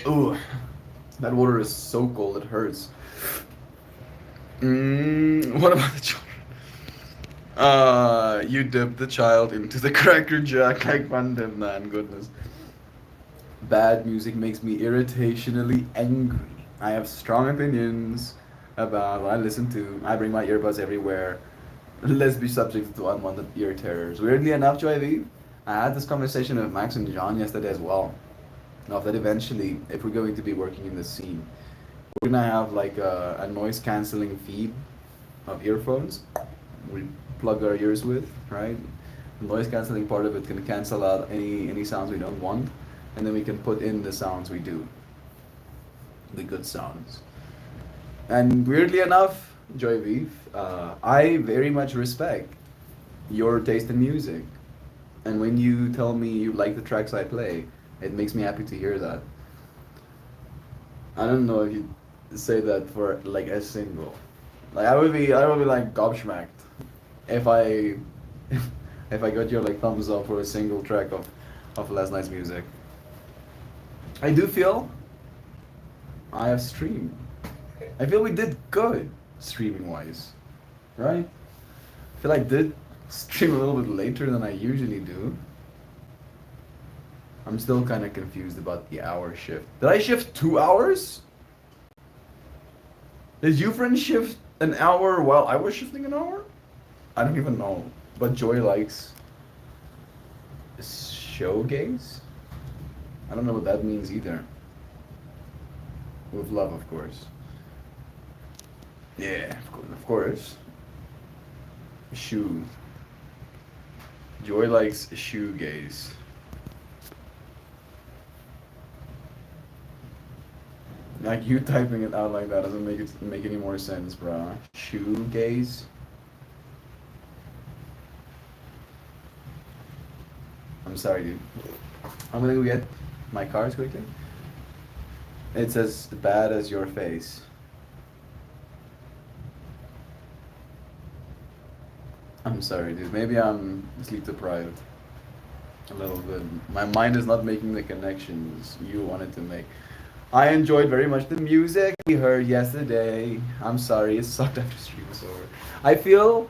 Ooh, that water is so cold it hurts. What about the children? You dipped the child into the cracker jack like Pandem, man. Goodness. Bad music makes me irritationally angry. I have strong opinions about what I listen to. I bring my earbuds everywhere. Let's be subject to unwanted ear terrors. Weirdly enough, Joy V, I had this conversation with Max and John yesterday as well. Of that eventually, if we're going to be working in this scene, we're gonna have like a noise cancelling feed of earphones we plug our ears with, right? The noise cancelling part of it can cancel out any sounds we don't want, and then we can put in the sounds we do, the good sounds. And weirdly enough, Joy V, I very much respect your taste in music. And when you tell me you like the tracks I play, it makes me happy to hear that. I don't know if you say that for like a single. Like I would be like gobsmacked if I if I got your like thumbs up for a single track of last night's music. I do feel I have streamed. I feel we did good streaming wise, right? I feel I did stream a little bit later than I usually do. I'm still kind of confused about the hour shift. Did I shift 2 hours? Did you friend shift an hour while I was shifting an hour? I don't even know. But Joy likes showgaze? I don't know what that means either. With love, of course. Yeah, of course. Shoe. Joy likes shoegaze. Like you typing it out like that doesn't make any more sense, bro. Shoegaze. I'm sorry, dude. I'm gonna go get my cards quickly. It's as bad as your face. I'm sorry, dude. Maybe I'm sleep deprived. A little bit. My mind is not making the connections you wanted to make. I enjoyed very much the music we heard yesterday. I'm sorry, it sucked after stream was over. I feel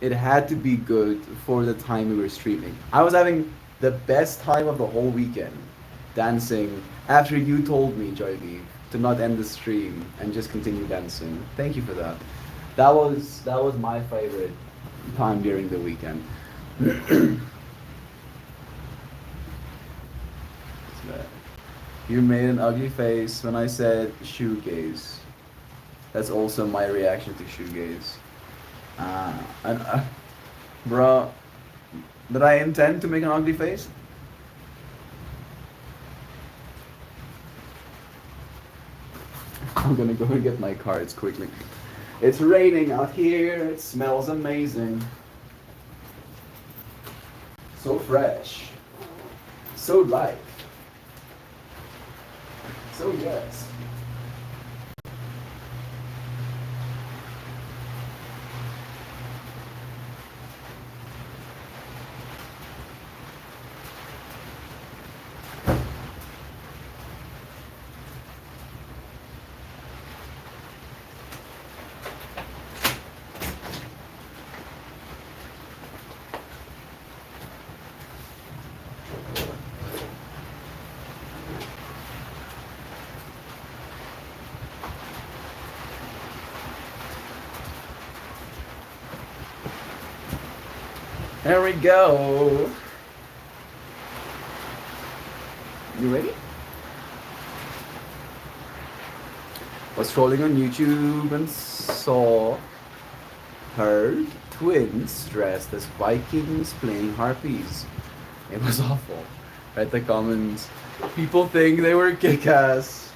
it had to be good for the time we were streaming. I was having the best time of the whole weekend dancing after you told me, Joyby, to not end the stream and just continue dancing. Thank you for that. That was my favorite time during the weekend. You made an ugly face when I said shoegaze. That's also my reaction to shoegaze. Bro, did I intend to make an ugly face? I'm gonna go and get my cards quickly. It's raining out here. It smells amazing. So fresh. So light. So yes. There we go. You ready? Was scrolling on YouTube and heard twins dressed as Vikings playing harpies. It was awful. Read the comments. People think they were kick-ass.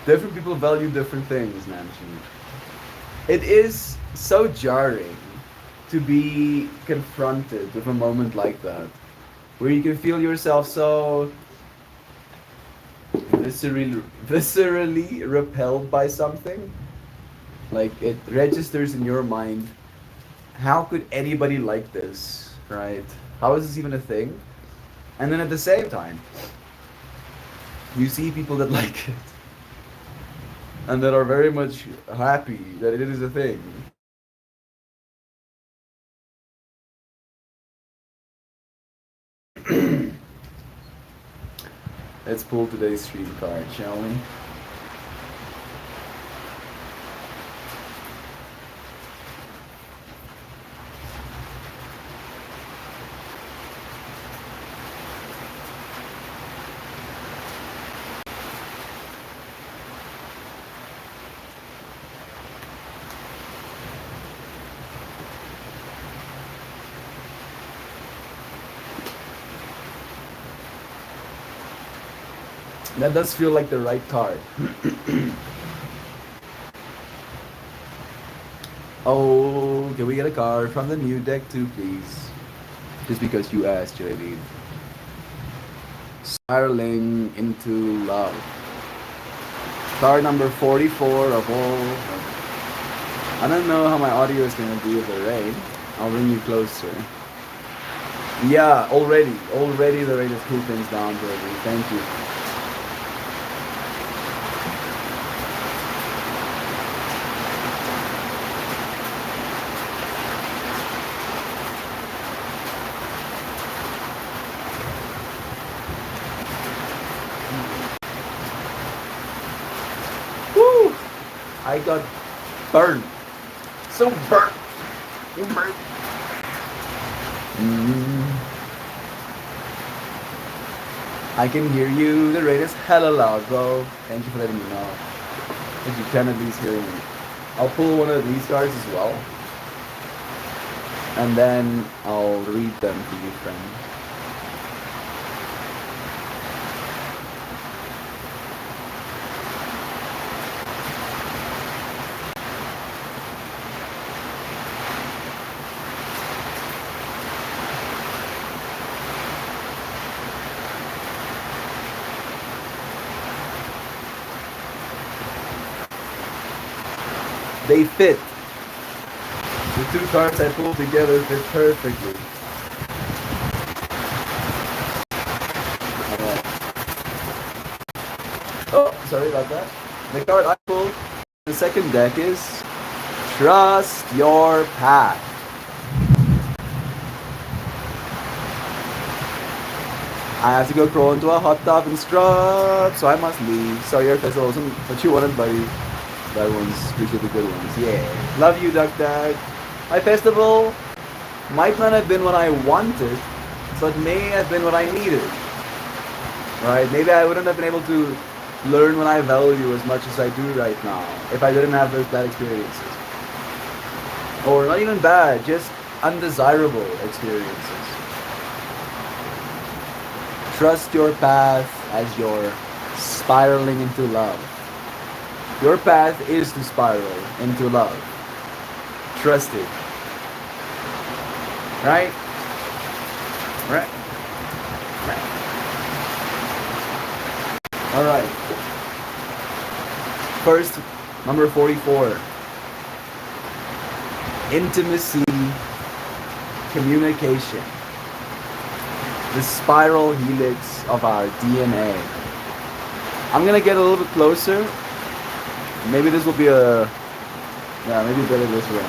Different people value different things, Nancy. It is so jarring to be confronted with a moment like that, where you can feel yourself so viscerally repelled by something. Like, it registers in your mind, how could anybody like this, right? How is this even a thing? And then at the same time, you see people that like it and that are very much happy that it is a thing. Let's pull today's street card, shall we? That does feel like the right card. Oh, can we get a card from the new deck too, please? Just because you asked, JD. Spiraling into love. Card number 44 of all. I don't know how my audio is going to be with the rain. I'll bring you closer. Yeah, already the rain has cooled things down, JD. Thank you. I got burned. So burnt. I can hear you. The rain is hella loud, bro. Thank you for letting me know. If you can at least hear me. I'll pull one of these cards as well. And then I'll read them to you, friend. They fit. The two cards I pulled together fit perfectly. Alright. Oh, sorry about that. The card I pulled in the second deck is Trust Your Path. I have to go crawl into a hot tub and scrub, so I must leave. Sorry, your festival wasn't what you wanted, buddy. That one's appreciate the good ones. Yeah. Love you, Duck Dad. My festival might not have been what I wanted, but may have been what I needed. Right? Maybe I wouldn't have been able to learn what I value as much as I do right now if I didn't have those bad experiences. Or not even bad, just undesirable experiences. Trust your path as you're spiraling into love. Your path is to spiral into love. Trust it. Right? Right. Right. Alright. First, number 44. Intimacy, communication. The spiral helix of our DNA. I'm gonna get a little bit closer. Maybe this will be maybe better this way.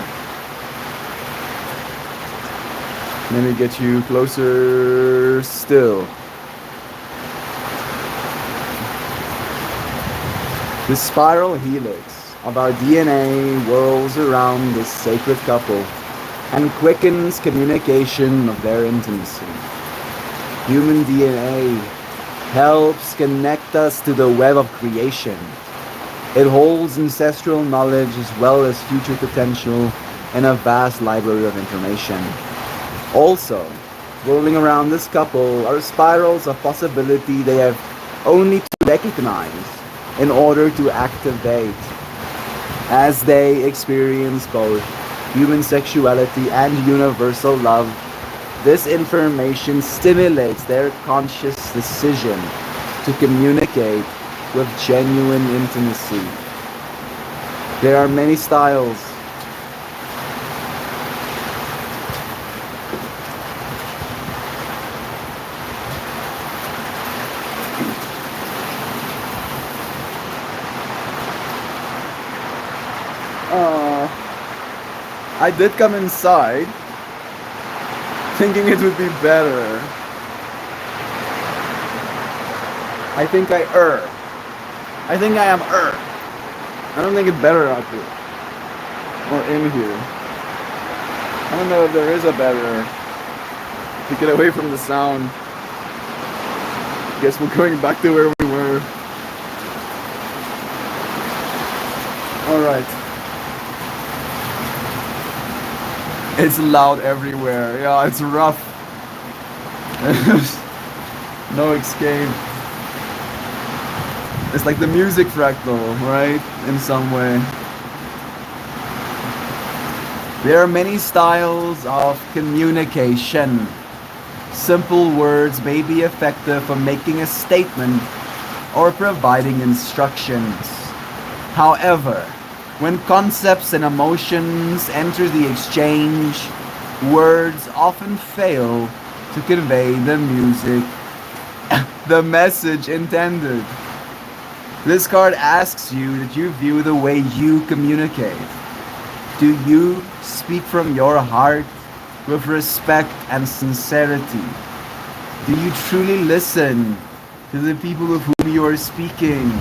Let me get you closer still. The spiral helix of our DNA whirls around this sacred couple and quickens communication of their intimacy. Human DNA helps connect us to the web of creation. It holds ancestral knowledge as well as future potential in a vast library of information. Also, whirling around this couple are spirals of possibility they have only to recognize in order to activate. As they experience both human sexuality and universal love, this information stimulates their conscious decision to communicate with genuine intimacy. There are many styles. I did come inside thinking it would be better. I think I think I am I don't think it's better out here. Or in here. I don't know if there is a better to get away from the sound. Guess we're going back to where we were. Alright. It's loud everywhere. Yeah, it's rough. No escape. It's like the music fractal, right? In some way. There are many styles of communication. Simple words may be effective for making a statement or providing instructions. However, when concepts and emotions enter the exchange, words often fail to convey the the message intended. This card asks you that you view the way you communicate. Do you speak from your heart with respect and sincerity? Do you truly listen to the people with whom you are speaking?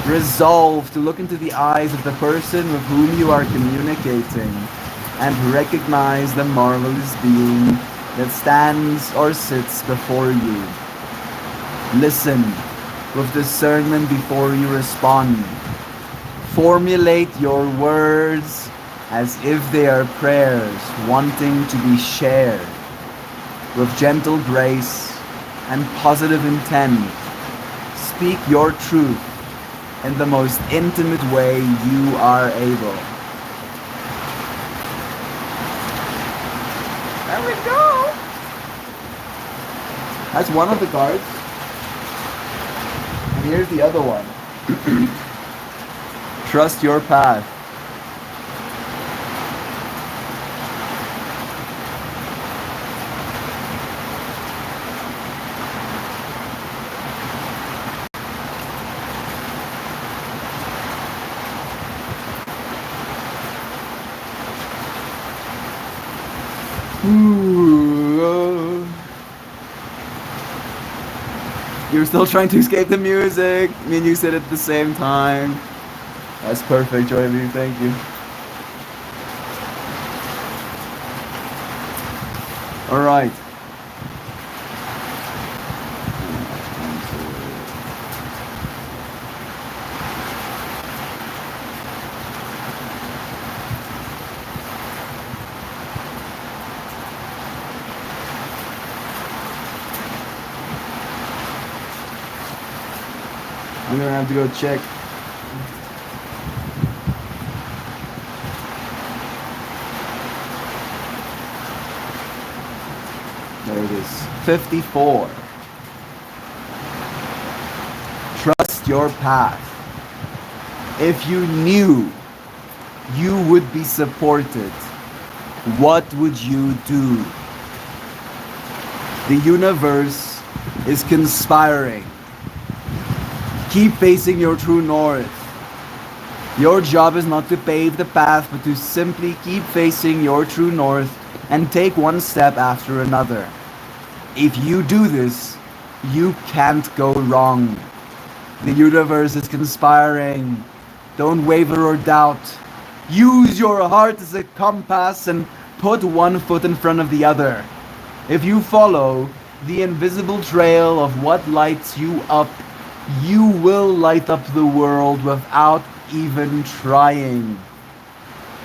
Resolve to look into the eyes of the person with whom you are communicating and recognize the marvelous being that stands or sits before you. Listen with discernment before you respond. Formulate your words as if they are prayers wanting to be shared. With gentle grace and positive intent, speak your truth in the most intimate way you are able. There we go! That's one of the cards. And here's the other one. Trust your path. You're still trying to escape the music. Me and you said it at the same time. That's perfect, Joy-B. Thank you. Alright. I'm gonna have to go check. There it is. 54. Trust your path. If you knew you would be supported, what would you do? The universe is conspiring. Keep facing your true north. Your job is not to pave the path, but to simply keep facing your true north and take one step after another. If you do this, you can't go wrong. The universe is conspiring. Don't waver or doubt. Use your heart as a compass and put one foot in front of the other. If you follow the invisible trail of what lights you up, you will light up the world without even trying.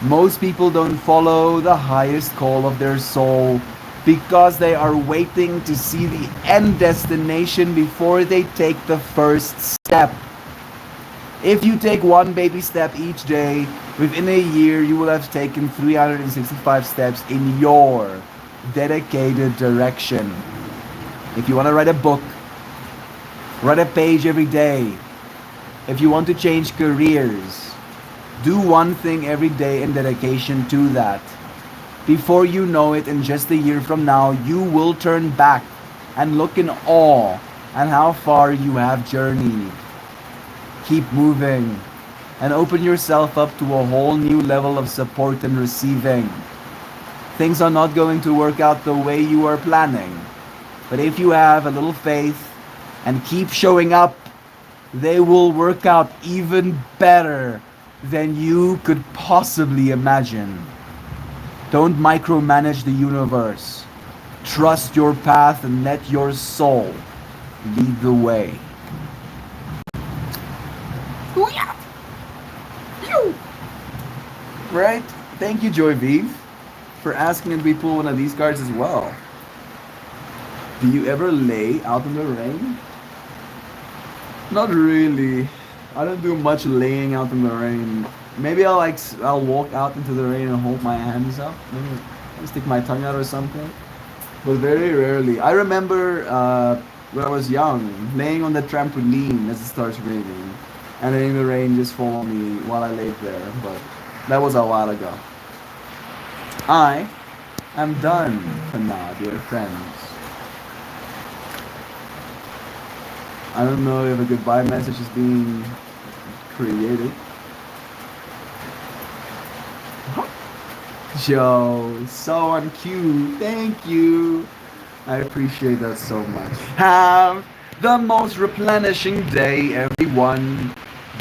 Most people don't follow the highest call of their soul because they are waiting to see the end destination before they take the first step. If you take one baby step each day, within a year you will have taken 365 steps in your dedicated direction. If you want to write a book, write a page every day. If you want to change careers, do one thing every day in dedication to that. Before you know it, in just a year from now, you will turn back and look in awe at how far you have journeyed. Keep moving and open yourself up to a whole new level of support and receiving. Things are not going to work out the way you are planning, but if you have a little faith and keep showing up, they will work out even better than you could possibly imagine. Don't micromanage the universe. Trust your path and let your soul lead the way. Right? Thank you, Joy Vive, for asking if we pull one of these cards as well. Do you ever lay out in the rain? Not really. I don't do much laying out in the rain. Maybe I'll walk out into the rain and hold my hands up. Maybe stick my tongue out or something. But very rarely. I remember when I was young, laying on the trampoline as it starts raining, and letting the rain just fall on me while I laid there. But that was a while ago. I am done for now, dear friends. I don't know if a goodbye message is being created. Joe, so on cue. Thank you. I appreciate that so much. Have the most replenishing day, everyone.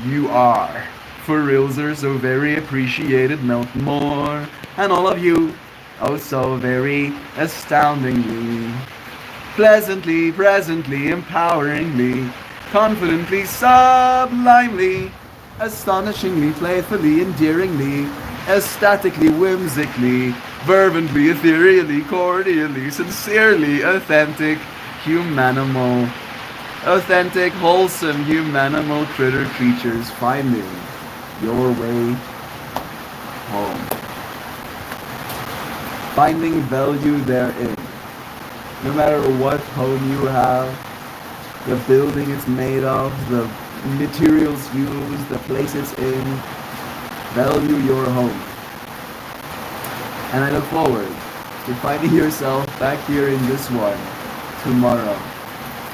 You are. For reals are so very appreciated, Melt More. And all of you, oh so very astoundingly, pleasantly, presently, empoweringly, confidently, sublimely, astonishingly, playfully, endearingly, ecstatically, whimsically, fervently, ethereally, cordially, sincerely, authentic, humanimal, authentic, wholesome, humanimal critter creatures finding your way home. Finding value therein. No matter what home you have, the building it's made of, the materials used, the place it's in, value your home. And I look forward to finding yourself back here in this one tomorrow.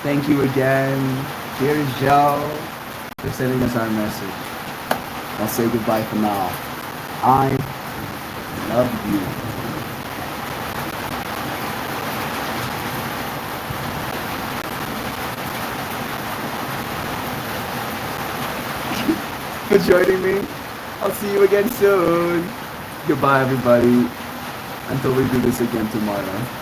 Thank you again. Here's Joe for sending us our message. I'll say goodbye for now. I love you. For joining me. I'll see you again soon. Goodbye, everybody. Until we do this again tomorrow.